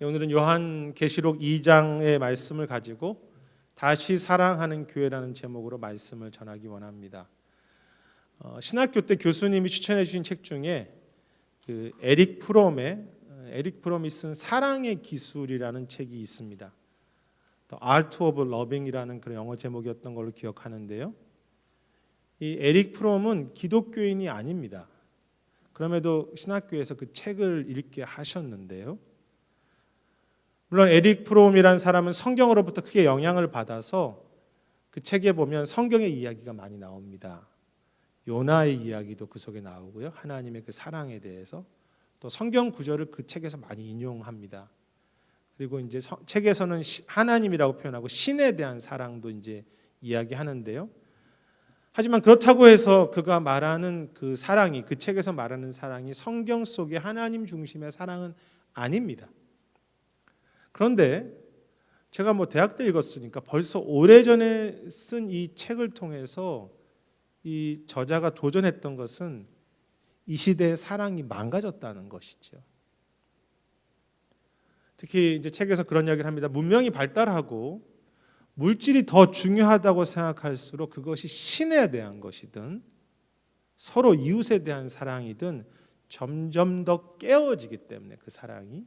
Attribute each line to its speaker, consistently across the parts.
Speaker 1: 오늘은 요한계시록 2장의 말씀을 가지고 다시 사랑하는 교회라는 제목으로 말씀을 전하기 원합니다. 신학교 때 교수님이 추천해 주신 책 중에 에릭 프롬이 쓴 사랑의 기술이라는 책이 있습니다. The Art of Loving이라는 그런 영어 제목이었던 걸로 기억하는데요. 이 에릭 프롬은 기독교인이 아닙니다. 그럼에도 신학교에서 그 책을 읽게 하셨는데요. 물론 에릭 프롬이라는 사람은 성경으로부터 크게 영향을 받아서 그 책에 보면 성경의 이야기가 많이 나옵니다. 요나의 이야기도 그 속에 나오고요. 하나님의 그 사랑에 대해서 또 성경 구절을 그 책에서 많이 인용합니다. 그리고 이제 책에서는 하나님이라고 표현하고 신에 대한 사랑도 이제 이야기하는데요. 하지만 그렇다고 해서 그가 말하는 그 사랑이, 그 책에서 말하는 사랑이 성경 속의 하나님 중심의 사랑은 아닙니다. 그런데 제가 대학 때 읽었으니까 벌써 오래전에 쓴 이 책을 통해서 이 저자가 도전했던 것은 이 시대의 사랑이 망가졌다는 것이죠. 특히 이제 책에서 그런 이야기를 합니다. 문명이 발달하고 물질이 더 중요하다고 생각할수록 그것이 신에 대한 것이든 서로 이웃에 대한 사랑이든 점점 더 깨어지기 때문에 그 사랑이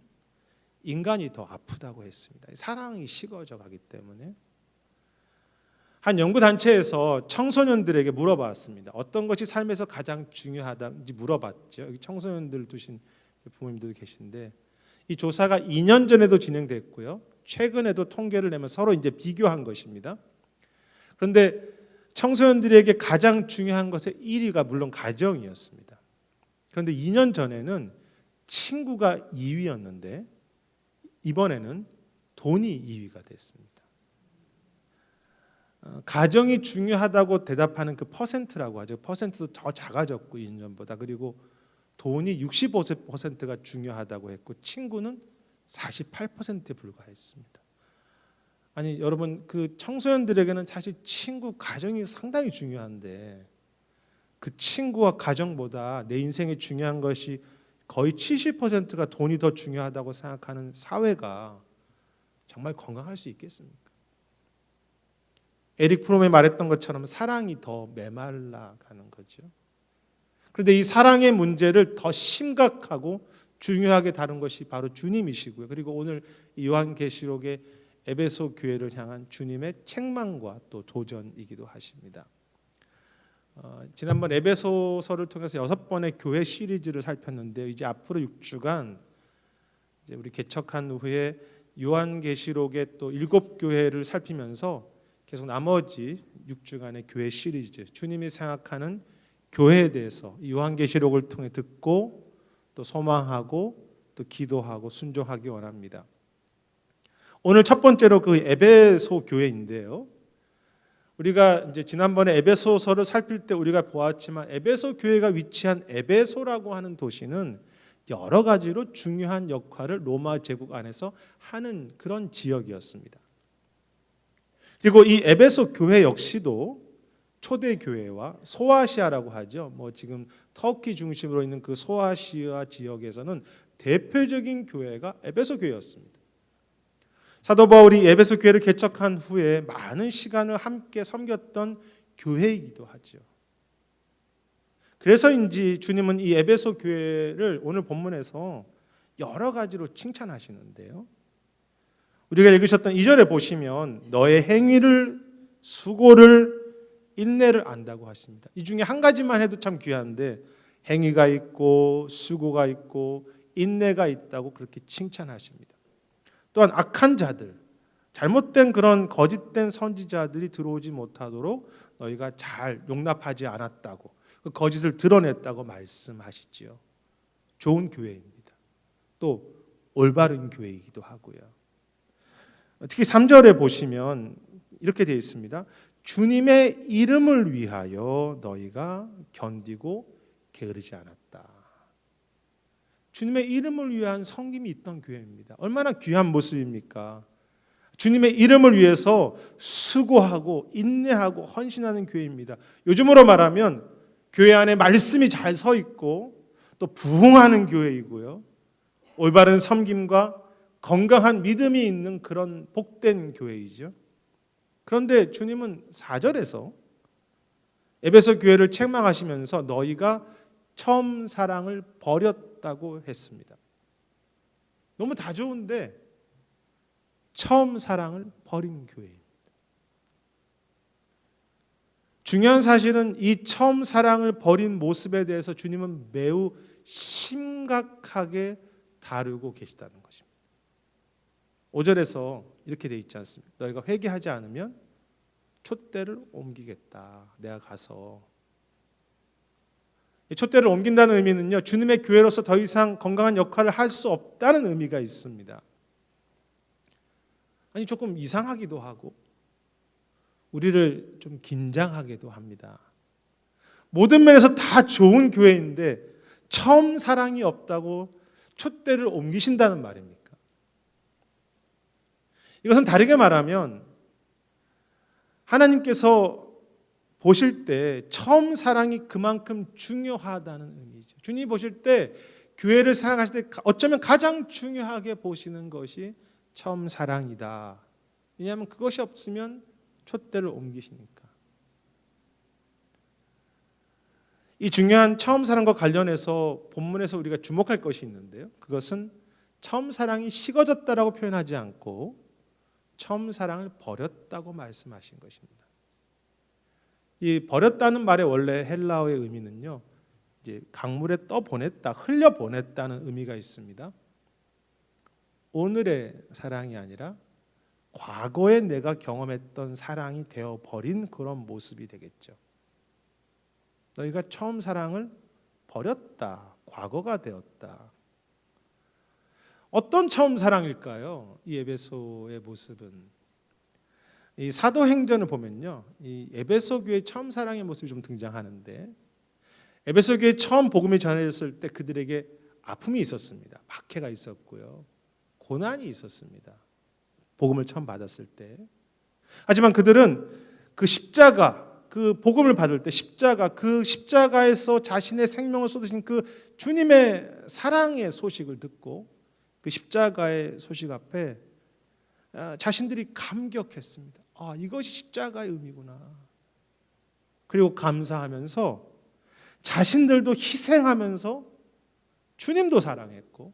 Speaker 1: 인간이 더 아프다고 했습니다. 사랑이 식어져 가기 때문에. 한 연구단체에서 청소년들에게 물어봤습니다. 어떤 것이 삶에서 가장 중요하다는지 물어봤죠. 여기 청소년들 두신 부모님들도 계신데 이 조사가 2년 전에도 진행됐고요. 최근에도 통계를 내면 서로 이제 비교한 것입니다. 그런데 청소년들에게 가장 중요한 것의 1위가 물론 가정이었습니다. 그런데 2년 전에는 친구가 2위였는데 이번에는 돈이 2위가 됐습니다. 가정이 중요하다고 대답하는 그 퍼센트라고 하죠. 퍼센트도 더 작아졌고 2년 전보다. 그리고 돈이 65%가 중요하다고 했고 친구는 48%에 불과했습니다. 아니 여러분, 그 청소년들에게는 사실 친구, 가정이 상당히 중요한데 그 친구와 가정보다 내 인생에 중요한 것이 거의 70%가 돈이 더 중요하다고 생각하는 사회가 정말 건강할 수 있겠습니까? 에릭 프롬이 말했던 것처럼 사랑이 더 메말라가는 거죠. 그런데 이 사랑의 문제를 더 심각하고 중요하게 다룬 것이 바로 주님이시고요. 그리고 오늘 요한계시록의 에베소 교회를 향한 주님의 책망과 또 도전이기도 하십니다. 지난번 에베소서를 통해서 6번의 교회 시리즈를 살폈는데 이제 앞으로 6주간 이제 우리 개척한 후에 요한계시록의 또 7교회를 살피면서 계속 나머지 6주간의 교회 시리즈, 주님이 생각하는 교회에 대해서 요한계시록을 통해 듣고 또 소망하고 또 기도하고 순종하기 원합니다. 오늘 첫 번째로 그 에베소 교회인데요. 우리가 이제 지난번에 에베소서를 살필 때 우리가 보았지만 에베소 교회가 위치한 에베소라고 하는 도시는 여러 가지로 중요한 역할을 로마 제국 안에서 하는 그런 지역이었습니다. 그리고 이 에베소 교회 역시도 초대 교회와 소아시아라고 하죠. 지금 터키 중심으로 있는 그 소아시아 지역에서는 대표적인 교회가 에베소 교회였습니다. 사도 바울이 에베소 교회를 개척한 후에 많은 시간을 함께 섬겼던 교회이기도 하죠. 그래서인지 주님은 이 에베소 교회를 오늘 본문에서 여러 가지로 칭찬하시는데요. 우리가 읽으셨던 2절에 보시면 너의 행위를, 수고를, 인내를 안다고 하십니다. 이 중에 한 가지만 해도 참 귀한데 행위가 있고 수고가 있고 인내가 있다고 그렇게 칭찬하십니다. 또한 악한 자들, 잘못된 그런 거짓된 선지자들이 들어오지 못하도록 너희가 잘 용납하지 않았다고, 그 거짓을 드러냈다고 말씀하시지요. 좋은 교회입니다. 또 올바른 교회이기도 하고요. 특히 3절에 보시면 이렇게 되어 있습니다. 주님의 이름을 위하여 너희가 견디고 게으르지 않았다. 주님의 이름을 위한 섬김이 있던 교회입니다. 얼마나 귀한 모습입니까? 주님의 이름을 위해서 수고하고 인내하고 헌신하는 교회입니다. 요즘으로 말하면 교회 안에 말씀이 잘 서 있고 또 부흥하는 교회이고요. 올바른 섬김과 건강한 믿음이 있는 그런 복된 교회이죠. 그런데 주님은 4절에서 에베소 교회를 책망하시면서 너희가 처음 사랑을 버렸다고 했습니다. 너무 다 좋은데 처음 사랑을 버린 교회입니다. 중요한 사실은 이 처음 사랑을 버린 모습에 대해서 주님은 매우 심각하게 다루고 계시다는 것입니다. 5절에서 이렇게 돼 있지 않습니까? 너희가 회개하지 않으면 촛대를 옮기겠다. 내가 가서. 이 촛대를 옮긴다는 의미는요, 주님의 교회로서 더 이상 건강한 역할을 할 수 없다는 의미가 있습니다. 아니, 조금 이상하기도 하고 우리를 좀 긴장하게도 합니다. 모든 면에서 다 좋은 교회인데 처음 사랑이 없다고 촛대를 옮기신다는 말입니까? 이것은 다르게 말하면 하나님께서 보실 때 처음 사랑이 그만큼 중요하다는 의미죠. 주님이 보실 때 교회를 생각하실 때 어쩌면 가장 중요하게 보시는 것이 처음 사랑이다. 왜냐하면 그것이 없으면 촛대를 옮기시니까. 이 중요한 처음 사랑과 관련해서 본문에서 우리가 주목할 것이 있는데요. 그것은 처음 사랑이 식어졌다라고 표현하지 않고 처음 사랑을 버렸다고 말씀하신 것입니다. 이 버렸다는 말의 원래 헬라어의 의미는요, 이제 강물에 떠 보냈다, 흘려 보냈다는 의미가 있습니다. 오늘의 사랑이 아니라 과거에 내가 경험했던 사랑이 되어 버린 그런 모습이 되겠죠. 너희가 처음 사랑을 버렸다, 과거가 되었다. 어떤 처음 사랑일까요? 이 에베소의 모습은 이 사도행전을 보면요, 이 에베소 교회 처음 사랑의 모습이 좀 등장하는데 에베소 교회 처음 복음이 전해졌을 때 그들에게 아픔이 있었습니다. 박해가 있었고요, 고난이 있었습니다. 복음을 처음 받았을 때. 하지만 그들은 그 십자가, 그 복음을 받을 때 십자가, 그 십자가에서 자신의 생명을 쏟으신 그 주님의 사랑의 소식을 듣고 그 십자가의 소식 앞에 자신들이 감격했습니다. 아, 이것이 십자가의 의미구나. 그리고 감사하면서 자신들도 희생하면서 주님도 사랑했고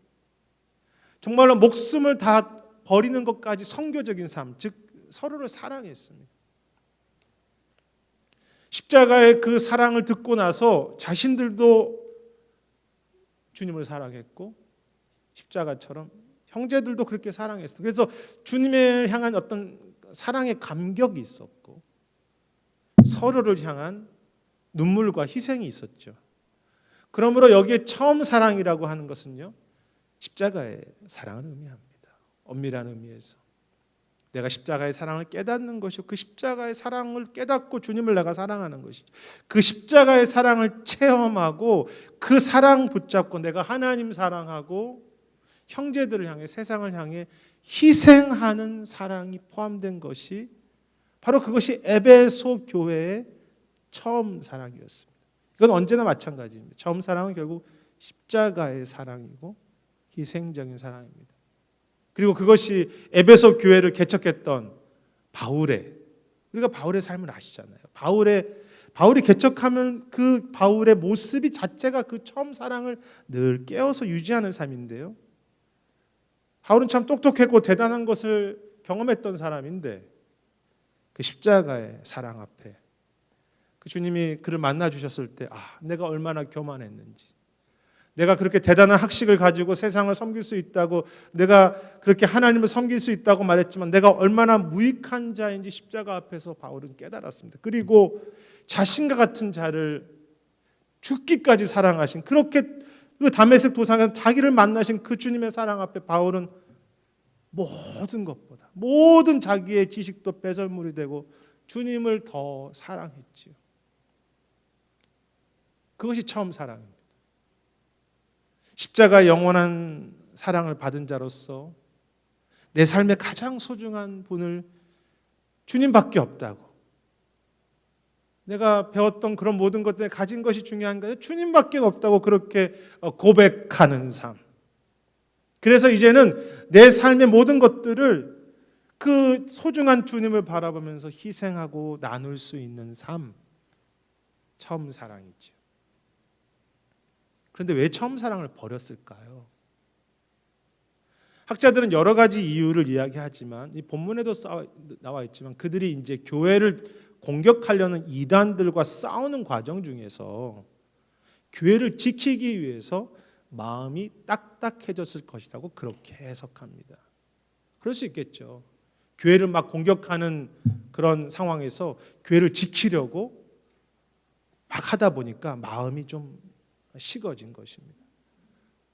Speaker 1: 정말로 목숨을 다 버리는 것까지 선교적인 삶, 즉 서로를 사랑했습니다. 십자가의 그 사랑을 듣고 나서 자신들도 주님을 사랑했고 십자가처럼 형제들도 그렇게 사랑했어요. 그래서 주님을 향한 어떤 사랑의 감격이 있었고 서로를 향한 눈물과 희생이 있었죠. 그러므로 여기에 처음 사랑이라고 하는 것은요, 십자가의 사랑을 의미합니다. 엄밀한 의미에서 내가 십자가의 사랑을 깨닫는 것이고 그 십자가의 사랑을 깨닫고 주님을 내가 사랑하는 것이죠. 그 십자가의 사랑을 체험하고 그 사랑 붙잡고 내가 하나님 사랑하고 형제들을 향해 세상을 향해 희생하는 사랑이 포함된 것이 바로 그것이 에베소 교회의 처음 사랑이었습니다. 이건 언제나 마찬가지입니다. 처음 사랑은 결국 십자가의 사랑이고 희생적인 사랑입니다. 그리고 그것이 에베소 교회를 개척했던 바울의, 우리가 바울의 삶을 아시잖아요. 바울이 개척하면 그 바울의 모습이 자체가 그 처음 사랑을 늘 깨워서 유지하는 삶인데요. 바울은 참 똑똑했고 대단한 것을 경험했던 사람인데 그 십자가의 사랑 앞에 그 주님이 그를 만나 주셨을 때 내가 얼마나 교만했는지, 내가 그렇게 대단한 학식을 가지고 세상을 섬길 수 있다고, 내가 그렇게 하나님을 섬길 수 있다고 말했지만 내가 얼마나 무익한 자인지 십자가 앞에서 바울은 깨달았습니다. 그리고 자신과 같은 자를 죽기까지 사랑하신, 그렇게 그 다메섹 도상에서 자기를 만나신 그 주님의 사랑 앞에 바울은 모든 것보다, 모든 자기의 지식도 배설물이 되고 주님을 더 사랑했지요. 그것이 처음 사랑입니다. 십자가 영원한 사랑을 받은 자로서 내 삶의 가장 소중한 분을 주님밖에 없다고, 내가 배웠던 그런 모든 것들에 가진 것이 중요한 거예요. 주님밖에 없다고 그렇게 고백하는 삶. 그래서 이제는 내 삶의 모든 것들을 그 소중한 주님을 바라보면서 희생하고 나눌 수 있는 삶, 처음 사랑이죠. 그런데 왜 처음 사랑을 버렸을까요? 학자들은 여러 가지 이유를 이야기하지만 이 본문에도 나와 있지만 그들이 이제 교회를 공격하려는 이단들과 싸우는 과정 중에서 교회를 지키기 위해서 마음이 딱딱해졌을 것이라고 그렇게 해석합니다. 그럴 수 있겠죠. 교회를 막 공격하는 그런 상황에서 교회를 지키려고 막 하다 보니까 마음이 좀 식어진 것입니다.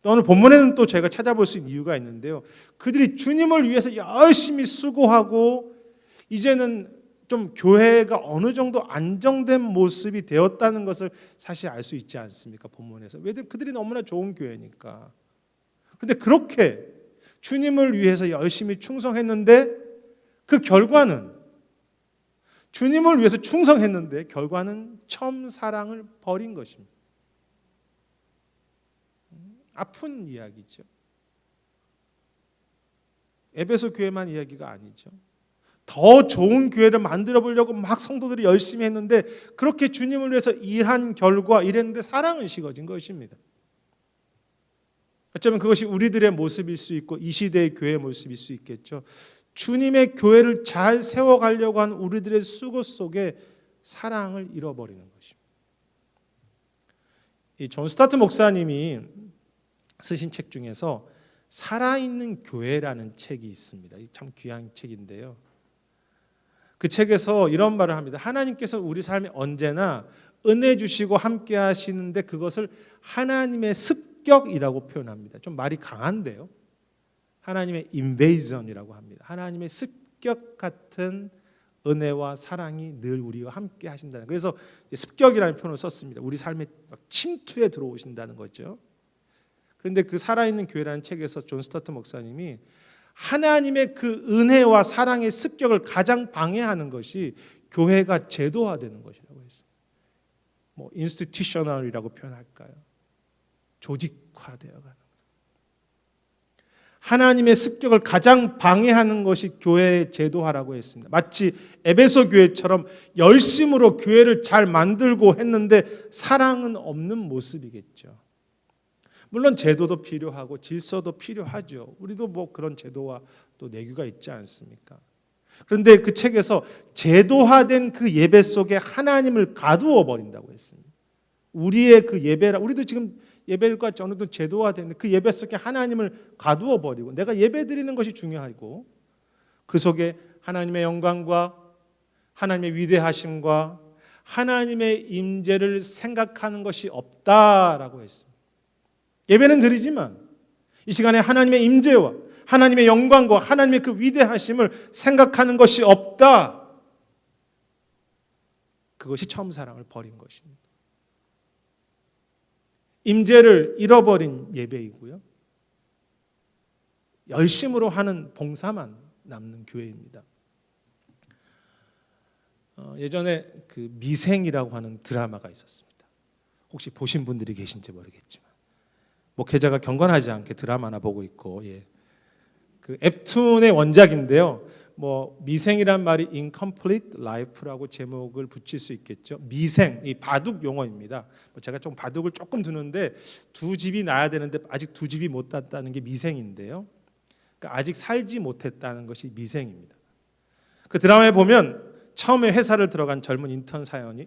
Speaker 1: 또 오늘 본문에는 또 제가 찾아볼 수 있는 이유가 있는데요. 그들이 주님을 위해서 열심히 수고하고 이제는 좀 교회가 어느 정도 안정된 모습이 되었다는 것을 사실 알 수 있지 않습니까? 본문에서. 왜 그들이 너무나 좋은 교회니까. 그런데 그렇게 주님을 위해서 열심히 충성했는데 그 결과는 주님을 위해서 충성했는데 결과는 처음 사랑을 버린 것입니다. 아픈 이야기죠. 에베소 교회만 이야기가 아니죠. 더 좋은 교회를 만들어 보려고 막 성도들이 열심히 했는데 그렇게 주님을 위해서 일한 결과 이랬는데 사랑은 식어진 것입니다. 어쩌면 그것이 우리들의 모습일 수 있고 이 시대의 교회의 모습일 수 있겠죠. 주님의 교회를 잘 세워가려고 한 우리들의 수고 속에 사랑을 잃어버리는 것입니다. 이 존 스타트 목사님이 쓰신 책 중에서 살아있는 교회라는 책이 있습니다. 참 귀한 책인데요. 그 책에서 이런 말을 합니다. 하나님께서 우리 삶에 언제나 은혜 주시고 함께 하시는데 그것을 하나님의 습격이라고 표현합니다. 좀 말이 강한데요. 하나님의 인베이전이라고 합니다. 하나님의 습격 같은 은혜와 사랑이 늘 우리와 함께 하신다는. 그래서 습격이라는 표현을 썼습니다. 우리 삶에 침투에 들어오신다는 거죠. 그런데 그 살아있는 교회라는 책에서 존 스타트 목사님이 하나님의 그 은혜와 사랑의 습격을 가장 방해하는 것이 교회가 제도화되는 것이라고 했습니다. 뭐 인스티튜셔널이라고 표현할까요? 조직화되어가는. 하나님의 습격을 가장 방해하는 것이 교회의 제도화라고 했습니다. 마치 에베소 교회처럼 열심으로 교회를 잘 만들고 했는데 사랑은 없는 모습이겠죠. 물론 제도도 필요하고 질서도 필요하죠. 우리도 뭐 그런 제도와 또 내규가 있지 않습니까? 그런데 그 책에서 제도화된 그 예배 속에 하나님을 가두어 버린다고 했습니다. 우리의 그 예배라, 우리도 지금 예배가 어느 정도 제도화된 그 예배 속에 하나님을 가두어 버리고 내가 예배 드리는 것이 중요하고 그 속에 하나님의 영광과 하나님의 위대하심과 하나님의 임재를 생각하는 것이 없다라고 했습니다. 예배는 드리지만 이 시간에 하나님의 임재와 하나님의 영광과 하나님의 그 위대하심을 생각하는 것이 없다. 그것이 처음 사랑을 버린 것입니다. 임재를 잃어버린 예배이고요. 열심으로 하는 봉사만 남는 교회입니다. 예전에 그 미생이라고 하는 드라마가 있었습니다. 혹시 보신 분들이 계신지 모르겠지만 목회자가 경건하지 않게 드라마나 보고 있고, 그 앱툰의 원작인데요. 뭐 미생이란 말이 incomplete life라고 제목을 붙일 수 있겠죠. 미생, 이 바둑 용어입니다. 제가 좀 바둑을 조금 두는데 두 집이 나야 되는데 아직 두 집이 못 땄다는 게 미생인데요. 그러니까 아직 살지 못했다는 것이 미생입니다. 그 드라마에 보면 처음에 회사를 들어간 젊은 인턴 사원이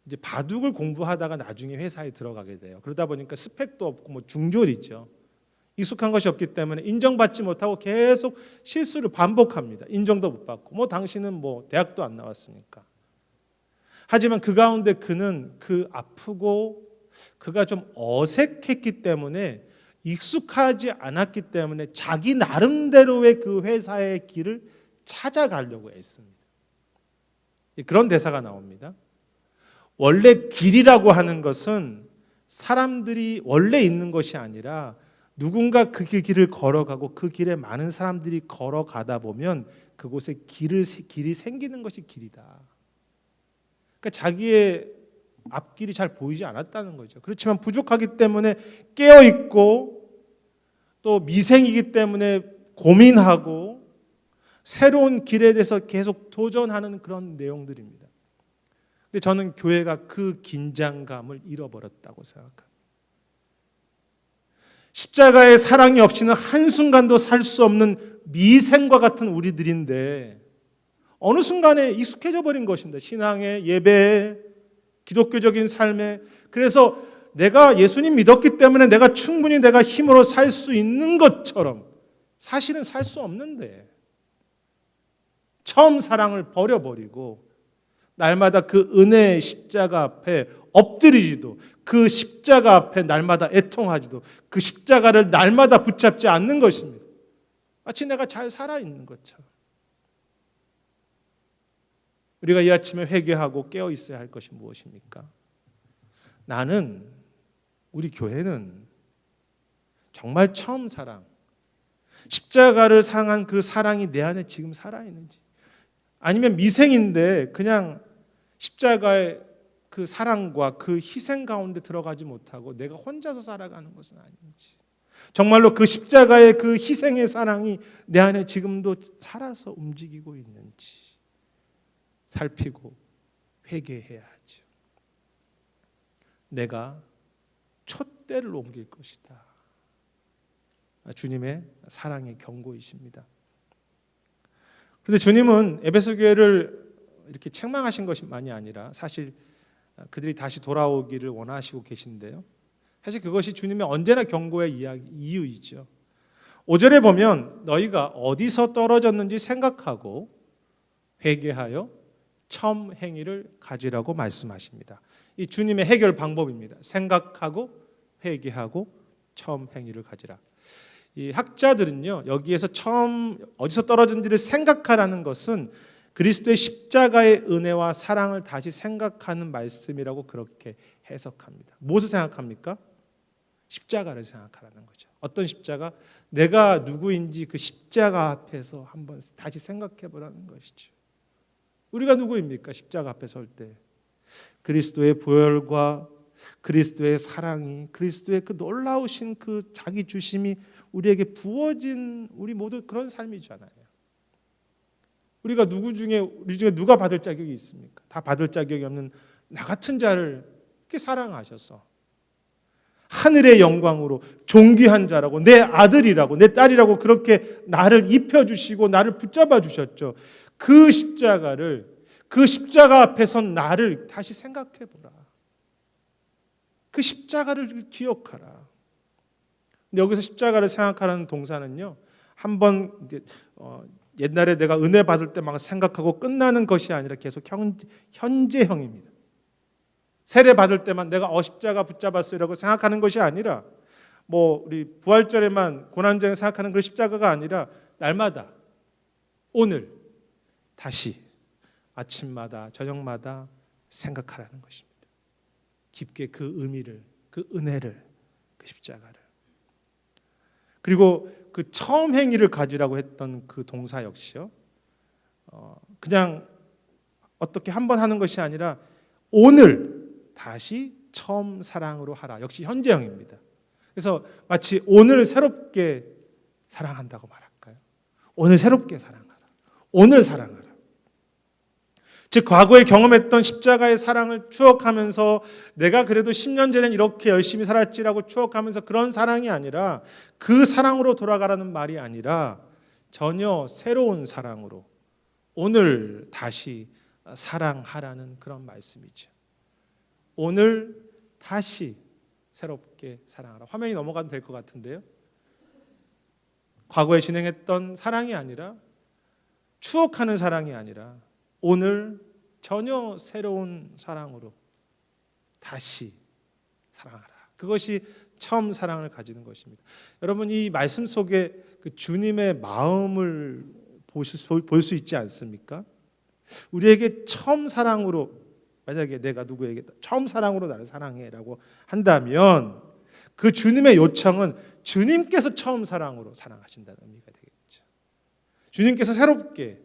Speaker 1: 이제 바둑을 공부하다가 나중에 회사에 들어가게 돼요. 그러다 보니까 스펙도 없고 뭐 중졸이죠. 익숙한 것이 없기 때문에 인정받지 못하고 계속 실수를 반복합니다. 인정도 못 받고 뭐 당신은 뭐 대학도 안 나왔으니까. 하지만 그 가운데 그는 그 아프고 그가 좀 어색했기 때문에 익숙하지 않았기 때문에 자기 나름대로의 그 회사의 길을 찾아가려고 애씁니다. 그런 대사가 나옵니다. 원래 길이라고 하는 것은 사람들이 원래 있는 것이 아니라 누군가 그 길을 걸어가고 그 길에 많은 사람들이 걸어가다 보면 그곳에 길이 생기는 것이 길이다. 그러니까 자기의 앞길이 잘 보이지 않았다는 거죠. 그렇지만 부족하기 때문에 깨어있고 또 미생이기 때문에 고민하고 새로운 길에 대해서 계속 도전하는 그런 내용들입니다. 근데 저는 교회가 그 긴장감을 잃어버렸다고 생각합니다. 십자가의 사랑이 없이는 한순간도 살 수 없는 미생과 같은 우리들인데 어느 순간에 익숙해져 버린 것입니다. 신앙에, 예배에, 기독교적인 삶에. 그래서 내가 예수님 믿었기 때문에 내가 충분히 내가 힘으로 살 수 있는 것처럼 사실은 살 수 없는데 처음 사랑을 버려버리고 날마다 그 은혜의 십자가 앞에 엎드리지도 그 십자가 앞에 날마다 애통하지도 그 십자가를 날마다 붙잡지 않는 것입니다. 마치 내가 잘 살아있는 것처럼. 우리가 이 아침에 회개하고 깨어 있어야 할 것이 무엇입니까? 나는, 우리 교회는 정말 처음 사랑, 십자가를 향한 그 사랑이 내 안에 지금 살아있는지, 아니면 미생인데 그냥 십자가의 그 사랑과 그 희생 가운데 들어가지 못하고 내가 혼자서 살아가는 것은 아닌지, 정말로 그 십자가의 그 희생의 사랑이 내 안에 지금도 살아서 움직이고 있는지 살피고 회개해야 하죠. 내가 촛대를 옮길 것이다. 주님의 사랑의 경고이십니다. 그런데 주님은 에베소 교회를 이렇게 책망하신 것만이 아니라 사실 그들이 다시 돌아오기를 원하시고 계신데요. 사실 그것이 주님의 언제나 경고의 이유이죠. 5절에 보면 너희가 어디서 떨어졌는지 생각하고 회개하여 첨 행위를 가지라고 말씀하십니다. 이 주님의 해결 방법입니다. 생각하고 회개하고 첨 행위를 가지라. 이 학자들은요, 여기에서 처음 어디서 떨어진지를 생각하라는 것은 그리스도의 십자가의 은혜와 사랑을 다시 생각하는 말씀이라고 그렇게 해석합니다. 무엇을 생각합니까? 십자가를 생각하라는 거죠. 어떤 십자가? 내가 누구인지 그 십자가 앞에서 한번 다시 생각해 보라는 것이죠. 우리가 누구입니까? 십자가 앞에 설 때 그리스도의 보혈과 그리스도의 사랑이, 그리스도의 그 놀라우신 그 자기 주심이 우리에게 부어진 우리 모두 그런 삶이잖아요. 우리가 우리 중에 누가 받을 자격이 있습니까? 다 받을 자격이 없는 나 같은 자를 그렇게 사랑하셔서 하늘의 영광으로 존귀한 자라고, 내 아들이라고, 내 딸이라고 그렇게 나를 입혀주시고 나를 붙잡아 주셨죠. 그 십자가를, 그 십자가 앞에 선 나를 다시 생각해 보라. 그 십자가를 기억하라. 근데 여기서 십자가를 생각하라는 동사는요, 한번 옛날에 내가 은혜 받을 때 막 생각하고 끝나는 것이 아니라 계속 현재형입니다. 세례 받을 때만 내가 십자가 붙잡았어요라고 생각하는 것이 아니라, 우리 부활절에만 고난절에 생각하는 그 십자가가 아니라 날마다, 오늘 다시 아침마다 저녁마다 생각하라는 것입니다. 깊게 그 의미를, 그 은혜를, 그 십자가를. 그리고 그 처음 행위를 가지라고 했던 그 동사 역시요, 그냥 어떻게 한번 하는 것이 아니라 오늘 다시 처음 사랑으로 하라. 역시 현재형입니다. 그래서 마치 오늘 새롭게 사랑한다고 말할까요? 오늘 새롭게 사랑하라. 오늘 사랑하라. 즉 과거에 경험했던 십자가의 사랑을 추억하면서 내가 그래도 10년 전엔 이렇게 열심히 살았지라고 추억하면서 그런 사랑이 아니라, 그 사랑으로 돌아가라는 말이 아니라 전혀 새로운 사랑으로 오늘 다시 사랑하라는 그런 말씀이죠. 오늘 다시 새롭게 사랑하라. 화면이 넘어가도 될 것 같은데요. 과거에 진행했던 사랑이 아니라, 추억하는 사랑이 아니라 오늘 전혀 새로운 사랑으로 다시 사랑하라. 그것이 처음 사랑을 가지는 것입니다. 여러분, 이 말씀 속에 그 주님의 마음을 볼 수 있지 않습니까? 우리에게 처음 사랑으로, 만약에 내가 누구에게 처음 사랑으로 나를 사랑해라고 한다면 그 주님의 요청은 주님께서 처음 사랑으로 사랑하신다는 의미가 되겠죠. 주님께서 새롭게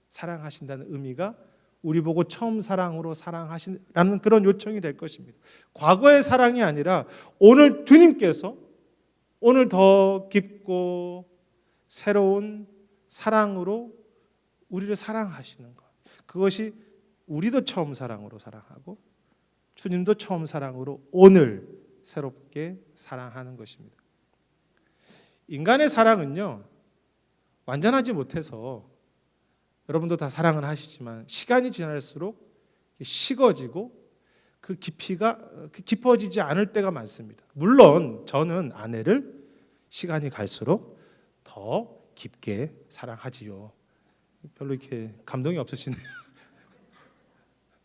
Speaker 1: 사랑하신다는 의미가 우리 보고 처음 사랑으로 사랑하시라는 그런 요청이 될 것입니다. 과거의 사랑이 아니라 오늘 주님께서 오늘 더 깊고 새로운 사랑으로 우리를 사랑하시는 것. 그것이 우리도 처음 사랑으로 사랑하고 주님도 처음 사랑으로 오늘 새롭게 사랑하는 것입니다. 인간의 사랑은요, 완전하지 못해서 여러분도 다 사랑을 하시지만 시간이 지날수록 식어지고 그 깊이가 깊어지지 않을 때가 많습니다. 물론 저는 아내를 시간이 갈수록 더 깊게 사랑하지요. 별로 이렇게 감동이 없으시네요.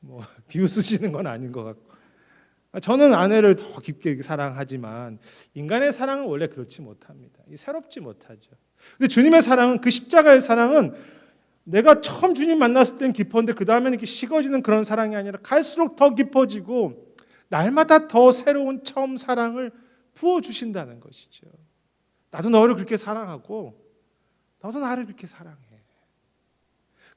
Speaker 1: 뭐 비웃으시는 건 아닌 것 같고. 저는 아내를 더 깊게 사랑하지만 인간의 사랑은 원래 그렇지 못합니다. 새롭지 못하죠. 근데 주님의 사랑은, 그 십자가의 사랑은 내가 처음 주님 만났을 땐 깊었는데 그 다음에는 이렇게 식어지는 그런 사랑이 아니라 갈수록 더 깊어지고 날마다 더 새로운 처음 사랑을 부어주신다는 것이죠. 나도 너를 그렇게 사랑하고 너도 나를 그렇게 사랑해.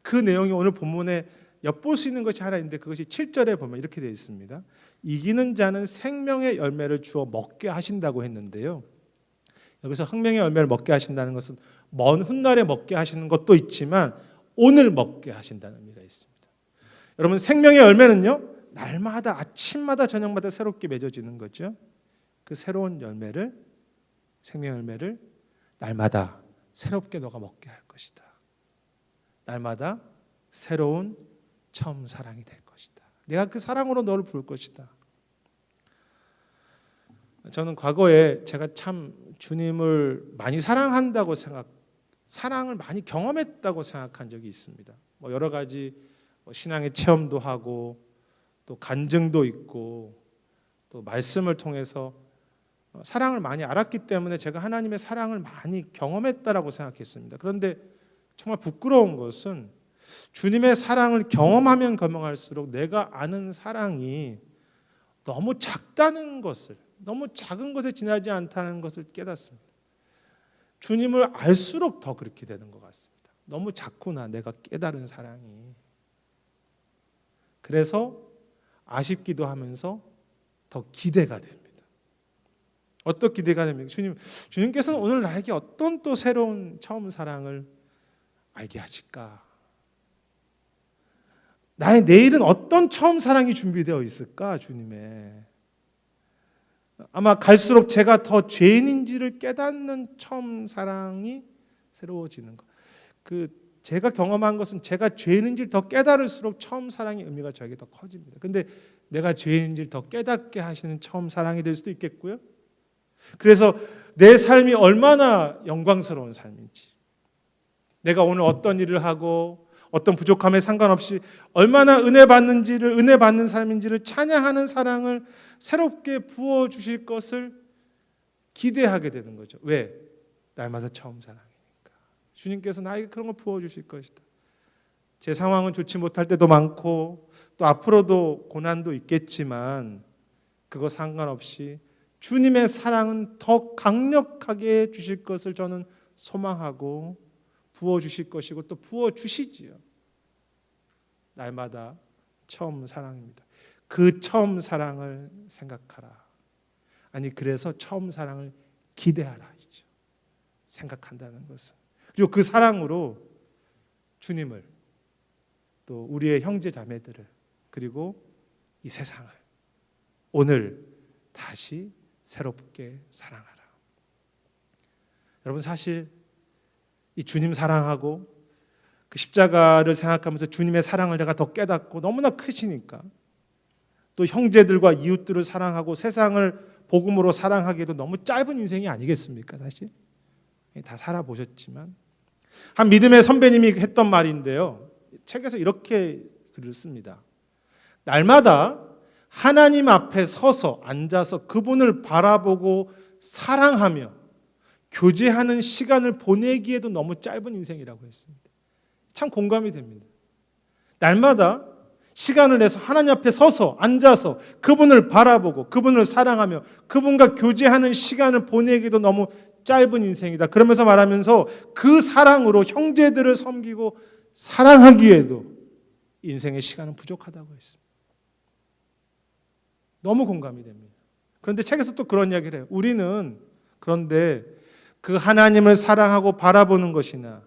Speaker 1: 그 내용이 오늘 본문에 엿볼 수 있는 것이 하나 있는데 그것이 7절에 보면 이렇게 되어 있습니다. 이기는 자는 생명의 열매를 주어 먹게 하신다고 했는데요. 여기서 생명의 열매를 먹게 하신다는 것은 먼 훗날에 먹게 하시는 것도 있지만 오늘 먹게 하신다는 의미가 있습니다. 여러분, 생명의 열매는요, 날마다 아침마다 저녁마다 새롭게 맺어지는 거죠. 그 새로운 열매를, 생명의 열매를 날마다 새롭게 너가 먹게 할 것이다. 날마다 새로운 처음 사랑이 될 것이다. 내가 그 사랑으로 너를 부을 것이다. 저는 과거에 제가 참 주님을 많이 사랑한다고 사랑을 많이 경험했다고 생각한 적이 있습니다. 뭐 여러 가지 신앙의 체험도 하고 또 간증도 있고 또 말씀을 통해서 사랑을 많이 알았기 때문에 제가 하나님의 사랑을 많이 경험했다라고 생각했습니다. 그런데 정말 부끄러운 것은 주님의 사랑을 경험하면 경험할수록 내가 아는 사랑이 너무 작다는 것을, 너무 작은 것에 지나지 않다는 것을 깨닫습니다. 주님을 알수록 더 그렇게 되는 것 같습니다. 너무 작구나, 내가 깨달은 사랑이. 그래서 아쉽기도 하면서 더 기대가 됩니다. 어떤 기대가 됩니까? 주님께서는 오늘 나에게 어떤 또 새로운 처음 사랑을 알게 하실까? 나의 내일은 어떤 처음 사랑이 준비되어 있을까? 주님의. 아마 갈수록 제가 더 죄인인지를 깨닫는 처음 사랑이 새로워지는 것. 제가 경험한 것은 제가 죄인인지를 더 깨달을수록 처음 사랑의 의미가 저에게 더 커집니다. 근데 내가 죄인인지를 더 깨닫게 하시는 처음 사랑이 될 수도 있겠고요. 그래서 내 삶이 얼마나 영광스러운 삶인지, 내가 오늘 어떤 일을 하고 어떤 부족함에 상관없이 얼마나 은혜 받는 삶인지를 찬양하는 사랑을 새롭게 부어 주실 것을 기대하게 되는 거죠. 왜? 날마다 처음 사랑이니까. 주님께서 나에게 그런 걸 부어 주실 것이다. 제 상황은 좋지 못할 때도 많고 또 앞으로도 고난도 있겠지만 그거 상관없이 주님의 사랑은 더 강력하게 주실 것을 저는 소망하고 부어 주실 것이고 또 부어 주시지요. 날마다 처음 사랑입니다. 그 처음 사랑을 생각하라. 아니, 그래서 처음 사랑을 기대하라 하시죠. 생각한다는 것은. 그리고 그 사랑으로 주님을, 또 우리의 형제 자매들을, 그리고 이 세상을 오늘 다시 새롭게 사랑하라. 여러분, 사실 이 주님 사랑하고 그 십자가를 생각하면서 주님의 사랑을 내가 더 깨닫고 너무나 크시니까 또 형제들과 이웃들을 사랑하고 세상을 복음으로 사랑하기에도 너무 짧은 인생이 아니겠습니까? 사실 다 살아보셨지만 한 믿음의 선배님이 했던 말인데요, 책에서 이렇게 글을 씁니다. 날마다 하나님 앞에 서서 앉아서 그분을 바라보고 사랑하며 교제하는 시간을 보내기에도 너무 짧은 인생이라고 했습니다. 참 공감이 됩니다. 날마다 시간을 내서 하나님 앞에 서서 앉아서 그분을 바라보고 그분을 사랑하며 그분과 교제하는 시간을 보내기도 너무 짧은 인생이다. 그러면서 말하면서 그 사랑으로 형제들을 섬기고 사랑하기에도 인생의 시간은 부족하다고 했습니다. 너무 공감이 됩니다. 그런데 책에서 또 그런 이야기를 해요. 우리는 그런데 그 하나님을 사랑하고 바라보는 것이나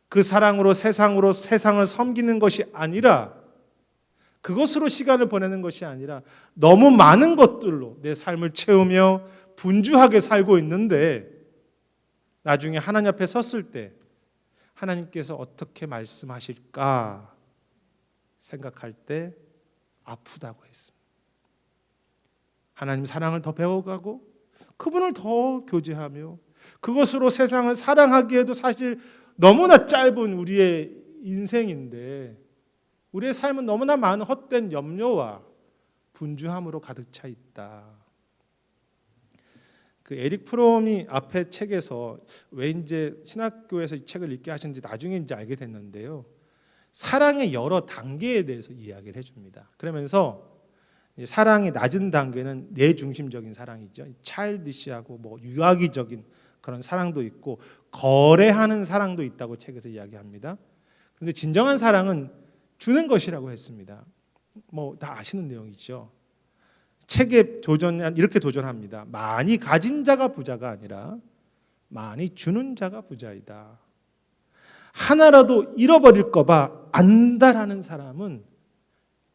Speaker 1: 그 사랑으로 세상을 섬기는 것이 아니라, 그것으로 시간을 보내는 것이 아니라 너무 많은 것들로 내 삶을 채우며 분주하게 살고 있는데, 나중에 하나님 앞에 섰을 때 하나님께서 어떻게 말씀하실까 생각할 때 아프다고 했습니다. 하나님 사랑을 더 배워가고 그분을 더 교제하며 그것으로 세상을 사랑하기에도 사실 너무나 짧은 우리의 인생인데, 우리의 삶은 너무나 많은 헛된 염려와 분주함으로 가득 차 있다. 그 에릭 프롬이 앞에 책에서 왜 이제 신학교에서 이 책을 읽게 하셨는지 나중에 이제 알게 됐는데요. 사랑의 여러 단계에 대해서 이야기를 해줍니다. 그러면서 사랑의 낮은 단계는 내 중심적인 사랑이죠. 차일디시하고 뭐 유아기적인 그런 사랑도 있고 거래하는 사랑도 있다고 책에서 이야기합니다. 그런데 진정한 사랑은 주는 것이라고 했습니다. 뭐 다 아시는 내용이죠. 책에 이렇게 도전합니다. 많이 가진 자가 부자가 아니라 많이 주는 자가 부자이다. 하나라도 잃어버릴까 봐 안다라는 사람은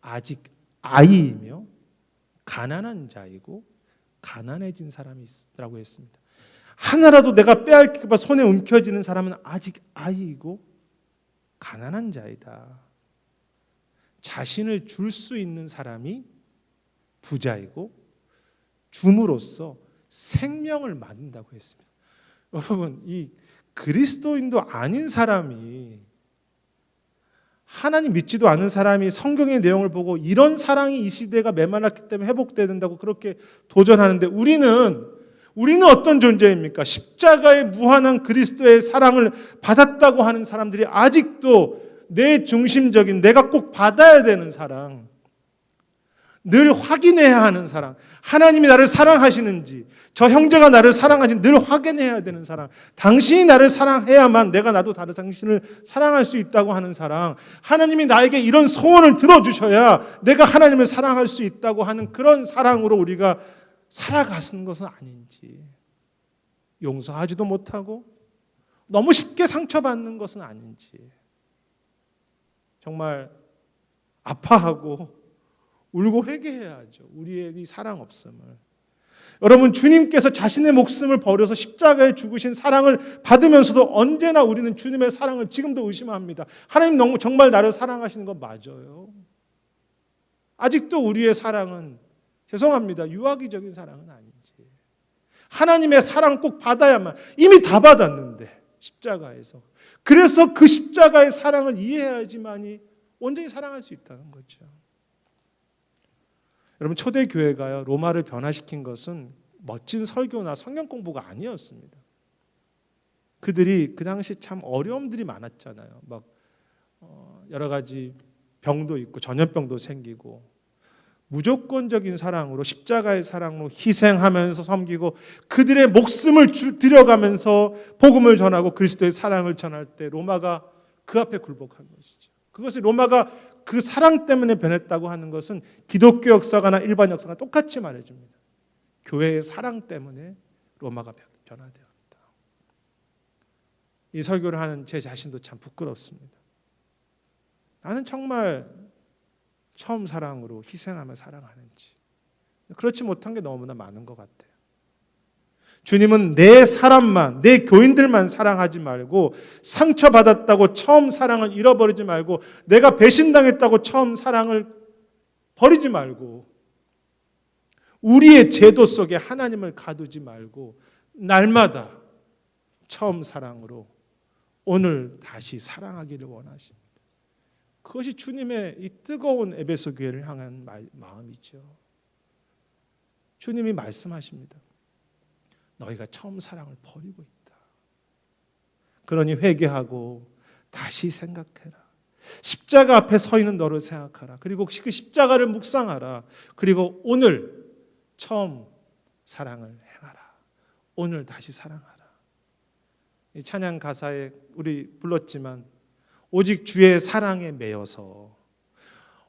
Speaker 1: 아직 아이이며 가난한 자이고 가난해진 사람이라고 했습니다. 하나라도 내가 빼앗길까 봐 손에 움켜쥐는 사람은 아직 아이이고 가난한 자이다. 자신을 줄 수 있는 사람이 부자이고 줌으로써 생명을 만든다고 했습니다. 여러분, 이 그리스도인도 아닌 사람이, 하나님 믿지도 않은 사람이 성경의 내용을 보고 이런 사랑이 이 시대가 메말랐기 때문에 회복된다고 그렇게 도전하는데, 우리는 어떤 존재입니까? 십자가의 무한한 그리스도의 사랑을 받았다고 하는 사람들이 아직도 내 중심적인, 내가 꼭 받아야 되는 사랑, 늘 확인해야 하는 사랑, 하나님이 나를 사랑하시는지, 저 형제가 나를 사랑하는지 늘 확인해야 되는 사랑, 당신이 나를 사랑해야만 내가 나도 다른 당신을 사랑할 수 있다고 하는 사랑, 하나님이 나에게 이런 소원을 들어주셔야 내가 하나님을 사랑할 수 있다고 하는 그런 사랑으로 우리가 살아가는 것은 아닌지, 용서하지도 못하고 너무 쉽게 상처받는 것은 아닌지, 정말 아파하고 울고 회개해야죠. 우리의 이 사랑 없음을. 여러분, 주님께서 자신의 목숨을 버려서 십자가에 죽으신 사랑을 받으면서도 언제나 우리는 주님의 사랑을 지금도 의심합니다. 하나님 정말 나를 사랑하시는 거 맞아요? 아직도 우리의 사랑은, 죄송합니다, 유아기적인 사랑은 아닌지, 하나님의 사랑 꼭 받아야만, 이미 다 받았는데 십자가에서, 그래서 그 십자가의 사랑을 이해해야지만이 온전히 사랑할 수 있다는 거죠. 여러분, 초대교회가요, 로마를 변화시킨 것은 멋진 설교나 성경 공부가 아니었습니다. 그들이 그 당시 참 어려움들이 많았잖아요. 막 여러 가지 병도 있고 전염병도 생기고, 무조건적인 사랑으로, 십자가의 사랑으로 희생하면서 섬기고 그들의 목숨을 들여가면서 복음을 전하고 그리스도의 사랑을 전할 때 로마가 그 앞에 굴복한 것이죠. 그것이 로마가 그 사랑 때문에 변했다고 하는 것은 기독교 역사가나 일반 역사가 똑같이 말해줍니다. 교회의 사랑 때문에 로마가 변화되었다. 이 설교를 하는 제 자신도 참 부끄럽습니다. 나는 정말 처음 사랑으로 희생하며 사랑하는지, 그렇지 못한 게 너무나 많은 것 같아요. 주님은 내 사람만, 내 교인들만 사랑하지 말고, 상처받았다고 처음 사랑을 잃어버리지 말고, 내가 배신당했다고 처음 사랑을 버리지 말고, 우리의 제도 속에 하나님을 가두지 말고 날마다 처음 사랑으로 오늘 다시 사랑하기를 원하십니다. 그것이 주님의 이 뜨거운 에베소 교회를 향한 마음이죠. 주님이 말씀하십니다. 너희가 처음 사랑을 버리고 있다. 그러니 회개하고 다시 생각해라. 십자가 앞에 서 있는 너를 생각하라. 그리고 그 십자가를 묵상하라. 그리고 오늘 처음 사랑을 행하라. 오늘 다시 사랑하라. 이 찬양 가사에 우리 불렀지만, 오직 주의 사랑에 매여서,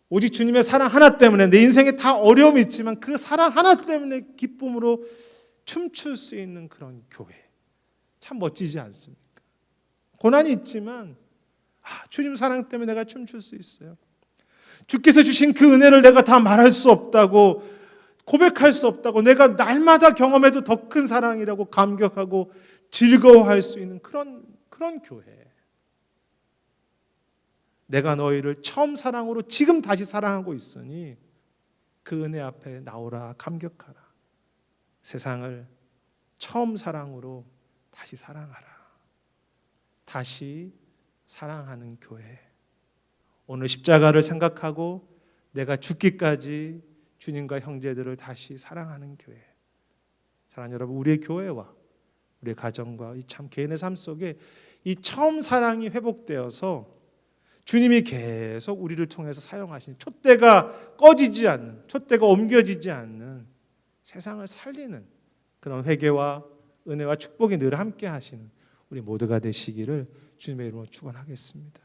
Speaker 1: 오직 주님의 사랑 하나 때문에 내 인생에 다 어려움이 있지만 그 사랑 하나 때문에 기쁨으로 춤출 수 있는 그런 교회, 참 멋지지 않습니까? 고난이 있지만 주님 사랑 때문에 내가 춤출 수 있어요. 주께서 주신 그 은혜를 내가 다 말할 수 없다고, 고백할 수 없다고, 내가 날마다 경험해도 더 큰 사랑이라고 감격하고 즐거워할 수 있는 그런 교회. 내가 너희를 처음 사랑으로 지금 다시 사랑하고 있으니 그 은혜 앞에 나오라, 감격하라. 세상을 처음 사랑으로 다시 사랑하라. 다시 사랑하는 교회. 오늘 십자가를 생각하고 내가 죽기까지 주님과 형제들을 다시 사랑하는 교회. 사랑하는 여러분, 우리의 교회와 우리의 가정과 이 참 개인의 삶 속에 이 처음 사랑이 회복되어서 주님이 계속 우리를 통해서 사용하시는, 촛대가 꺼지지 않는, 촛대가 옮겨지지 않는 세상을 살리는 그런 회개와 은혜와 축복이 늘 함께 하시는 우리 모두가 되시기를 주님의 이름으로 축원하겠습니다.